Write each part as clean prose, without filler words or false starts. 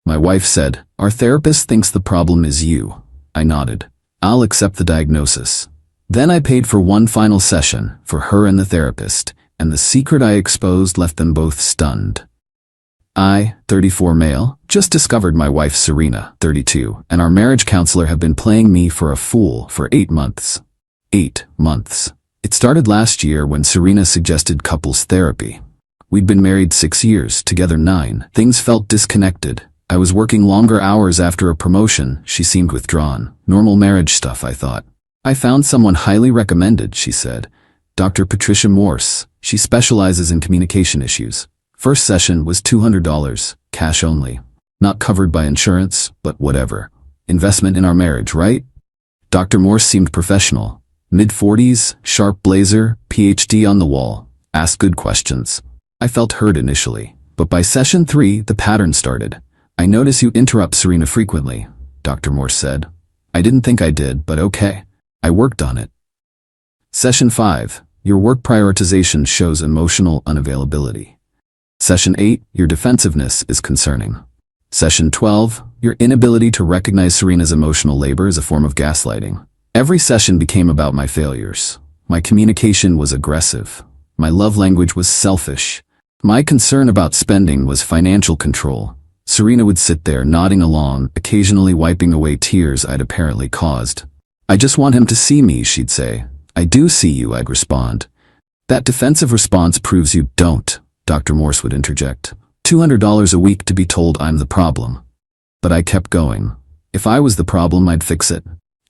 My wife said, "Our therapist thinks the problem is you." I nodded. "I'll accept the diagnosis." Then I paid for one final session for her and the therapist, and the secret I exposed left them both stunned. I, 34 male, just discovered my wife Serena, 32, and our marriage counselor have been playing me for a fool for 8 months. 8 months. It started last year when Serena suggested couples therapy. We'd been married 6 years, together 9. Things felt disconnected. I was working longer hours after a promotion. She seemed withdrawn. Normal marriage stuff, I thought. "I found someone highly recommended," she said. "Dr. Patricia Morse. She specializes in communication issues. First session was $200, cash only. Not covered by insurance, but whatever. Investment in our marriage, right?" Dr. Morse seemed professional. Mid-40s, sharp blazer, PhD on the wall. Asked good questions. I felt heard initially, but by session 3, the pattern started. "I notice you interrupt Serena frequently," Dr. Morse said. I didn't think I did, but okay. I worked on it. Session 5, your work prioritization shows emotional unavailability. Session 8, your defensiveness is concerning. Session 12, your inability to recognize Serena's emotional labor is a form of gaslighting. Every session became about my failures. My communication was aggressive. My love language was selfish. My concern about spending was financial control. Serena would sit there nodding along, occasionally wiping away tears I'd apparently caused. "I just want him to see me," she'd say. "I do see you," I'd respond. "That defensive response proves you don't," Dr. Morse would interject. $200 a week to be told I'm the problem. But I kept going. If I was the problem, I'd fix it.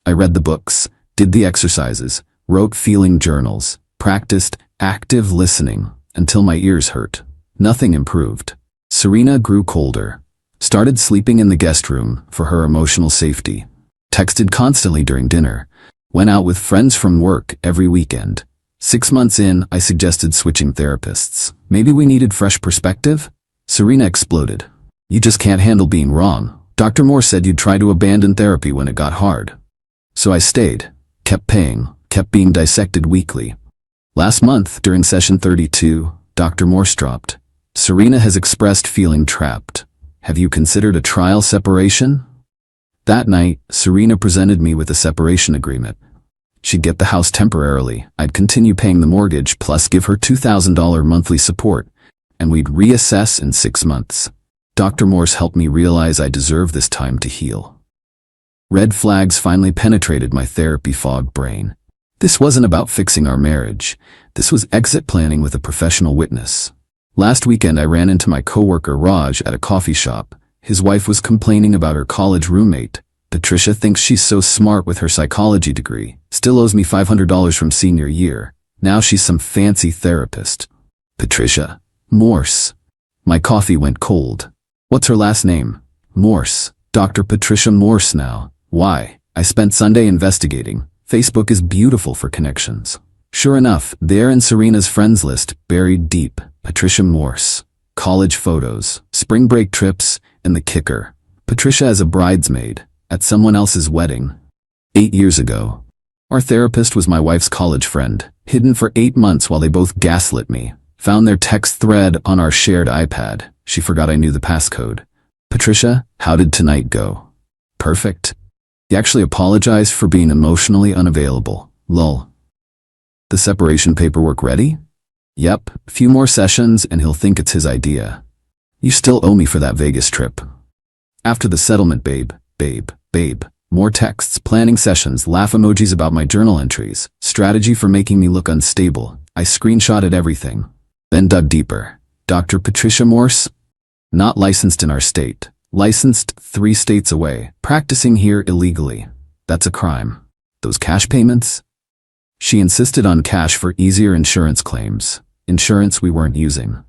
I read the books, did the exercises, wrote feeling journals, practiced active listening until my ears hurt. Nothing improved. Serena grew colder. Started sleeping in the guest room for her emotional safety. Texted constantly during dinner. Went out with friends from work every weekend. 6 months in, I suggested switching therapists. Maybe we needed fresh perspective? Serena exploded. "You just can't handle being wrong. Dr. Moore said you'd try to abandon therapy when it got hard." So I stayed, kept paying, kept being dissected weekly. Last month, during session 32, Dr. Morse dropped. "Serena has expressed feeling trapped. Have you considered a trial separation?" That night, Serena presented me with a separation agreement. She'd get the house temporarily, I'd continue paying the mortgage plus give her $2,000 monthly support, and we'd reassess in 6 months. Dr. Morse helped me realize I deserve this time to heal. Red flags finally penetrated my therapy-fogged brain. This wasn't about fixing our marriage. This was exit planning with a professional witness. Last weekend I ran into my coworker Raj at a coffee shop. His wife was complaining about her college roommate. "Patricia thinks she's so smart with her psychology degree, still owes me $500 from senior year. Now she's some fancy therapist." Patricia Morse. My coffee went cold. What's her last name? Morse. Dr. Patricia Morse now. Why? I spent Sunday investigating. Facebook is beautiful for connections. Sure enough, there in Serena's friends list, buried deep, Patricia Morse. College photos, spring break trips, and the kicker. Patricia as a bridesmaid at someone else's wedding. 8 years ago. Our therapist was my wife's college friend, hidden for 8 months while they both gaslit me. Found their text thread on our shared iPad. She forgot I knew the passcode. "Patricia, how did tonight go?" "Perfect." He actually apologized for being emotionally unavailable. Lol. "The separation paperwork ready?" "Yep, a few more sessions and he'll think it's his idea." "You still owe me for that Vegas trip." After the settlement, babe. More texts, planning sessions, laugh emojis about my journal entries, strategy for making me look unstable. I screenshotted everything. Then dug deeper. Dr. Patricia Morse? Not licensed in our state. Licensed 3 states away. Practicing here illegally. That's a crime. Those cash payments? She insisted on cash for easier insurance claims. Insurance we weren't using.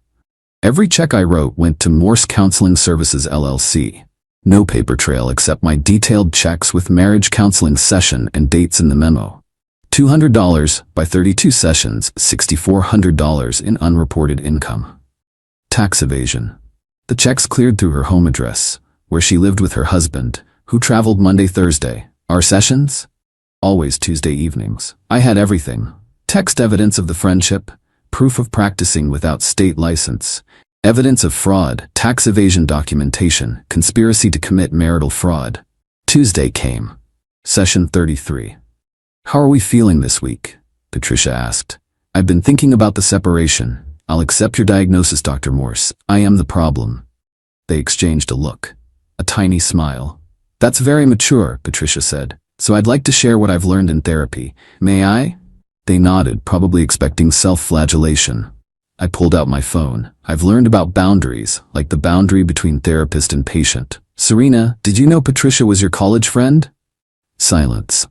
Every check I wrote went to Morse Counseling Services LLC. No paper trail except my detailed checks with marriage counseling session and dates in the memo. $200 by 32 sessions, $6,400 in unreported income. Tax evasion. The checks cleared through her home address, where she lived with her husband, who traveled Monday, Thursday. Our sessions? Always Tuesday evenings. I had everything. Text evidence of the friendship, proof of practicing without state license, Evidence of fraud, tax evasion documentation, conspiracy to commit marital fraud. Tuesday came. Session 33. How are we feeling this week? Patricia asked. I've been thinking about the separation. I'll accept your diagnosis, Dr. Morse. I am the problem. They exchanged a look. A tiny smile. That's very mature, Patricia said. So I'd like to share what I've learned in therapy. May I? They nodded, probably expecting self-flagellation. I pulled out my phone. I've learned about boundaries, like the boundary between therapist and patient. Serena, did you know Patricia was your college friend? Silence.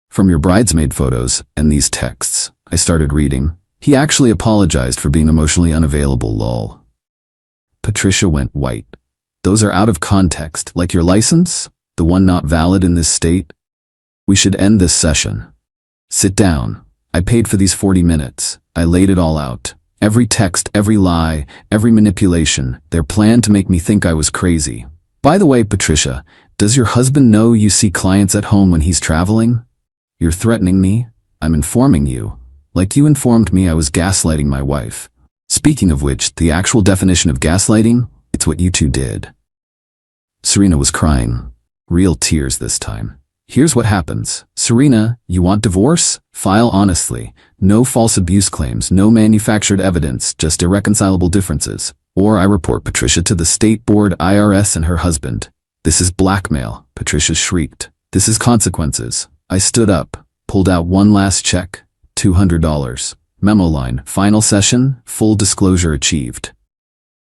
From your bridesmaid photos and these texts, I started reading. He actually apologized for being emotionally unavailable, lol. Patricia went white. Those are out of context, like your license? The one not valid in this state? We should end this session. Sit down. I paid for these 40 minutes. I laid it all out. Every text, every lie, every manipulation, their plan to make me think I was crazy. By the way, Patricia, does your husband know you see clients at home when he's traveling? You're threatening me? I'm informing you. Like you informed me I was gaslighting my wife. Speaking of which, the actual definition of gaslighting, it's what you two did. Serena was crying. Real tears this time. Here's what happens. Serena, you want divorce? File honestly. No false abuse claims, no manufactured evidence, just irreconcilable differences. Or I report Patricia to the state board, IRS, and her husband. This is blackmail, Patricia shrieked. This is consequences. I stood up, pulled out one last check, $200. Memo line, final session, full disclosure achieved.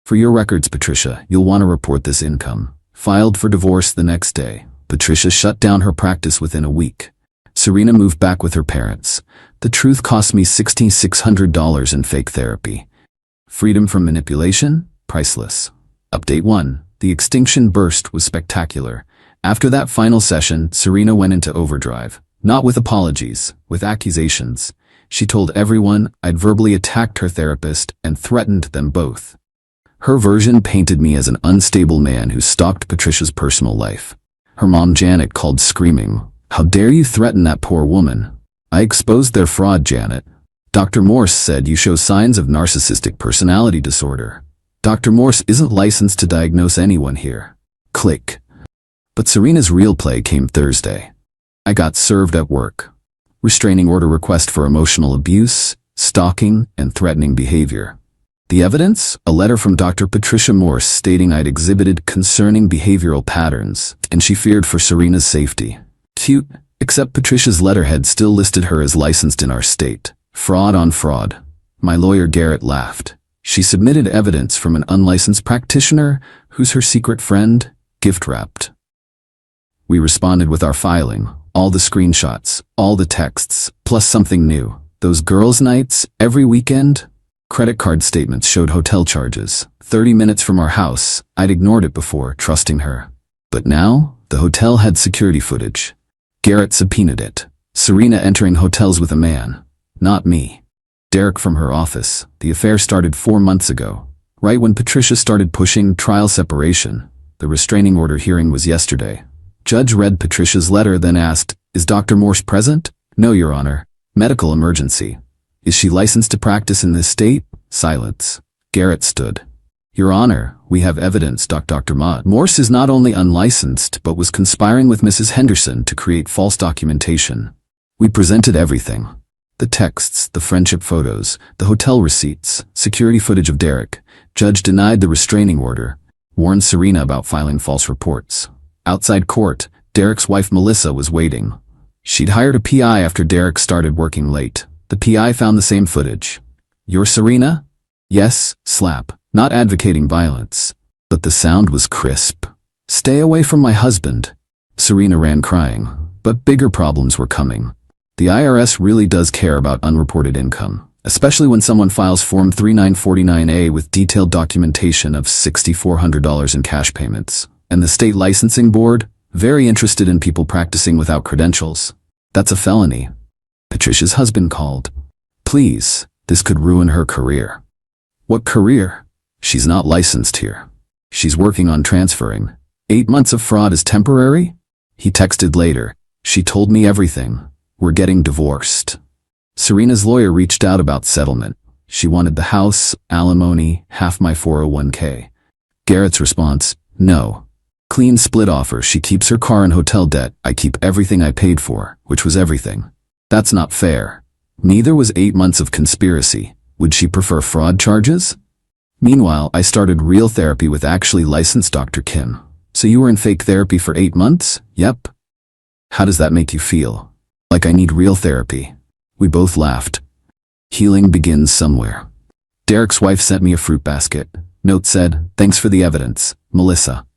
For your records, Patricia, you'll want to report this income. Filed for divorce the next day. Patricia shut down her practice within a week. Serena moved back with her parents. The truth cost me $1,600 in fake therapy. Freedom from manipulation? Priceless. Update 1. The extinction burst was spectacular. After that final session, Serena went into overdrive. Not with apologies, with accusations. She told everyone I'd verbally attacked her therapist and threatened them both. Her version painted me as an unstable man who stalked Patricia's personal life. Her mom Janet called screaming, "How dare you threaten that poor woman?" I exposed their fraud, Janet. Dr. Morse said you show signs of narcissistic personality disorder. Dr. Morse isn't licensed to diagnose anyone here. Click. But Serena's real play came Thursday. I got served at work. Restraining order request for emotional abuse, stalking, and threatening behavior. The evidence? A letter from Dr. Patricia Morse stating I'd exhibited concerning behavioral patterns, and she feared for Serena's safety. Cute, except Patricia's letterhead still listed her as licensed in our state. Fraud on fraud. My lawyer Garrett laughed. She submitted evidence from an unlicensed practitioner who's her secret friend, gift-wrapped. We responded with our filing, all the screenshots, all the texts, plus something new. Those girls' nights, every weekend. Credit card statements showed hotel charges. 30 minutes from our house. I'd ignored it before, trusting her. But now, the hotel had security footage. Garrett subpoenaed it. Serena entering hotels with a man. Not me. Derek from her office. The affair started 4 months ago. Right when Patricia started pushing trial separation. The restraining order hearing was yesterday. Judge read Patricia's letter, then asked, "Is Dr. Morse present?" "No, Your Honor. Medical emergency." "Is she licensed to practice in this state?" Silence. Garrett stood. "Your Honor, we have evidence Dr. Morse is not only unlicensed but was conspiring with Mrs. Henderson to create false documentation. We presented everything. The texts, the friendship photos, the hotel receipts, security footage of Derek. Judge denied the restraining order, warned Serena about filing false reports. Outside court, Derek's wife Melissa was waiting. She'd hired a PI after Derek started working late. The PI found the same footage. "You're Serena?" "Yes," slap. Not advocating violence. But the sound was crisp. "Stay away from my husband." Serena ran crying. But bigger problems were coming. The IRS really does care about unreported income, especially when someone files Form 3949A with detailed documentation of $6,400 in cash payments. And the state licensing board, very interested in people practicing without credentials. That's a felony. Patricia's husband called. "Please, this could ruin her career." "What career?" "She's not licensed here. She's working on transferring. 8 months of fraud is temporary?" He texted later. "She told me everything. We're getting divorced." Serena's lawyer reached out about settlement. She wanted the house, alimony, half my 401k. Garrett's response, no. Clean split offer. She keeps her car and hotel debt. I keep everything I paid for, which was everything. That's not fair. Neither was 8 months of conspiracy. Would she prefer fraud charges? Meanwhile, I started real therapy with actually licensed Dr. Kim. So you were in fake therapy for 8 months? Yep. How does that make you feel? Like I need real therapy. We both laughed. Healing begins somewhere. Derek's wife sent me a fruit basket. Note said, thanks for the evidence, Melissa.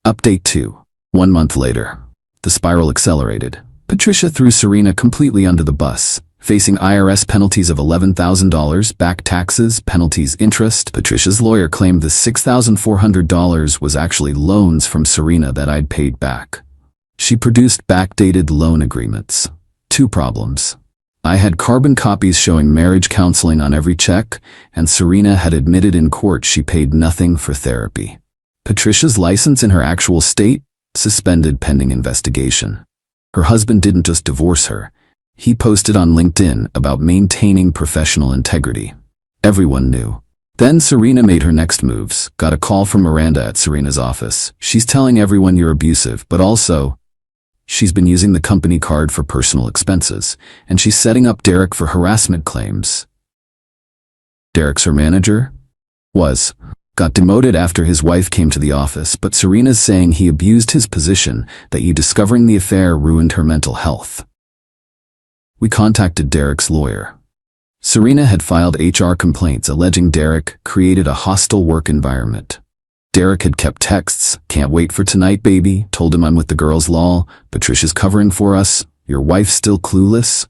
Update 2. 1 month later. The spiral accelerated. Patricia threw Serena completely under the bus, facing IRS penalties of $11,000, back taxes, penalties, interest. Patricia's lawyer claimed the $6,400 was actually loans from Serena that I'd paid back. She produced backdated loan agreements. 2 problems. I had carbon copies showing marriage counseling on every check, and Serena had admitted in court she paid nothing for therapy. Patricia's license in her actual state, suspended pending investigation. Her husband didn't just divorce her. He posted on LinkedIn about maintaining professional integrity. Everyone knew. Then Serena made her next moves, got a call from Miranda at Serena's office. She's telling everyone you're abusive, but also, she's been using the company card for personal expenses, and she's setting up Derek for harassment claims. Derek's her manager? Got demoted after his wife came to the office, but Serena's saying he abused his position, that you discovering the affair ruined her mental health. We contacted Derek's lawyer. Serena had filed HR complaints alleging Derek created a hostile work environment. Derek had kept texts, can't wait for tonight baby, told him I'm with the girls lol, Patricia's covering for us, your wife's still clueless.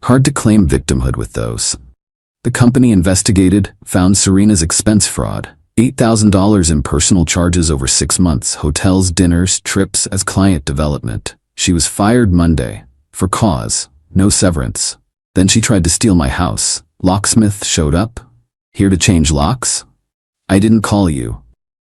Hard to claim victimhood with those. The company investigated, found Serena's expense fraud, $8,000 in personal charges over 6 months, hotels, dinners, trips as client development. She was fired Monday. For cause, no severance. Then she tried to steal my house. Locksmith showed up. Here to change locks? I didn't call you.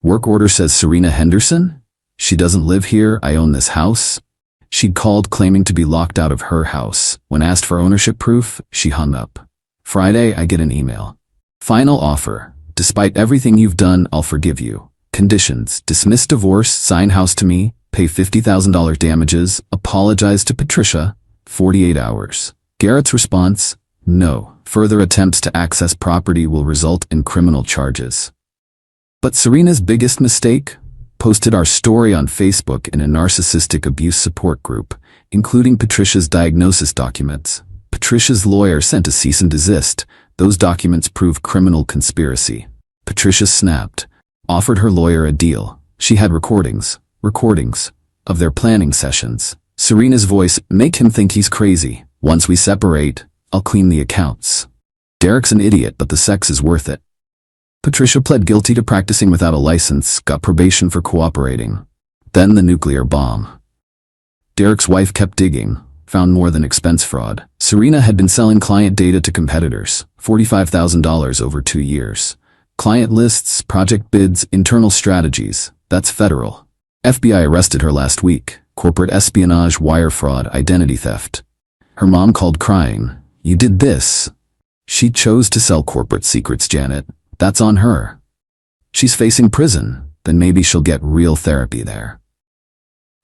Work order says Serena Henderson? She doesn't live here, I own this house. She'd called claiming to be locked out of her house. When asked for ownership proof, she hung up. Friday, I get an email. Final offer. Despite everything you've done, I'll forgive you. Conditions. Dismiss divorce, sign house to me, pay $50,000 damages, apologize to Patricia. 48 hours. Garrett's response, no. Further attempts to access property will result in criminal charges. But Serena's biggest mistake? Posted our story on Facebook in a narcissistic abuse support group, including Patricia's diagnosis documents. Patricia's lawyer sent a cease and desist. Those documents prove criminal conspiracy. Patricia snapped, offered her lawyer a deal. She had recordings of their planning sessions. Serena's voice, make him think he's crazy. Once we separate, I'll clean the accounts. Derek's an idiot, but the sex is worth it. Patricia pled guilty to practicing without a license, got probation for cooperating. Then the nuclear bomb. Derek's wife kept digging, found more than expense fraud. Serena had been selling client data to competitors, $45,000 over 2 years. Client lists, project bids, internal strategies. That's federal. FBI arrested her last week. Corporate espionage, wire fraud, identity theft. Her mom called crying. You did this. She chose to sell corporate secrets, Janet. That's on her. She's facing prison. Then maybe she'll get real therapy there.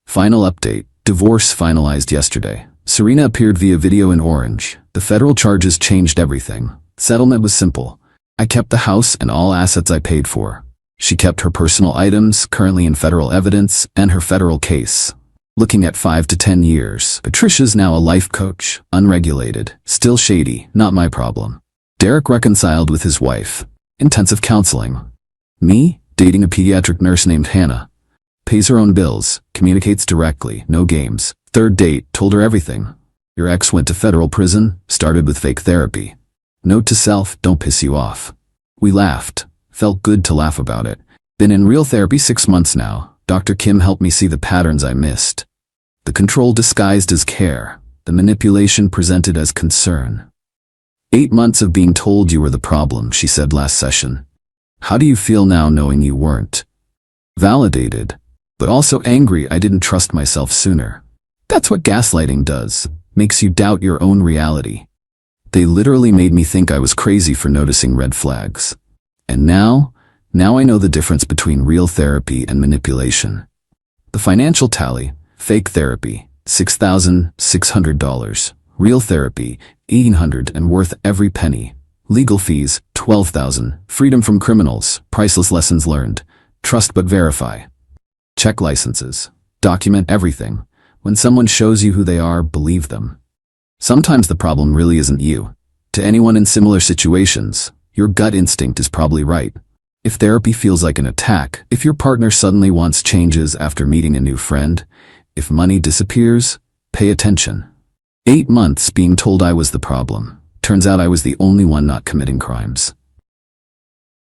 Final update. Divorce finalized yesterday. Serena appeared via video in Orange. The federal charges changed everything. Settlement was simple. I kept the house and all assets I paid for. She kept her personal items, currently in federal evidence, and her federal case. Looking at 5 to 10 years. Patricia's now a life coach, unregulated, still shady, not my problem. Derek reconciled with his wife. Intensive counseling. Me, dating a pediatric nurse named Hannah. Pays her own bills, communicates directly, no games. Third date, told her everything. Your ex went to federal prison, started with fake therapy. Note to self, don't piss you off. We laughed. Felt good to laugh about it. Been in real therapy 6 months now. Dr. Kim helped me see the patterns I missed. The control disguised as care. The manipulation presented as concern. 8 months of being told you were the problem, she said last session. How do you feel now knowing you weren't? Validated, but also angry I didn't trust myself sooner. That's what gaslighting does. Makes you doubt your own reality. They literally made me think I was crazy for noticing red flags. And now I know the difference between real therapy and manipulation. The financial tally: fake therapy, $6,600. Real therapy, $1,800 and worth every penny. Legal fees, $12,000. Freedom from criminals, priceless lessons learned. Trust but verify. Check licenses. Document everything. When someone shows you who they are, believe them. Sometimes the problem really isn't you. To anyone in similar situations, your gut instinct is probably right. If therapy feels like an attack, if your partner suddenly wants changes after meeting a new friend, if money disappears, pay attention. 8 months being told I was the problem. Turns out I was the only one not committing crimes.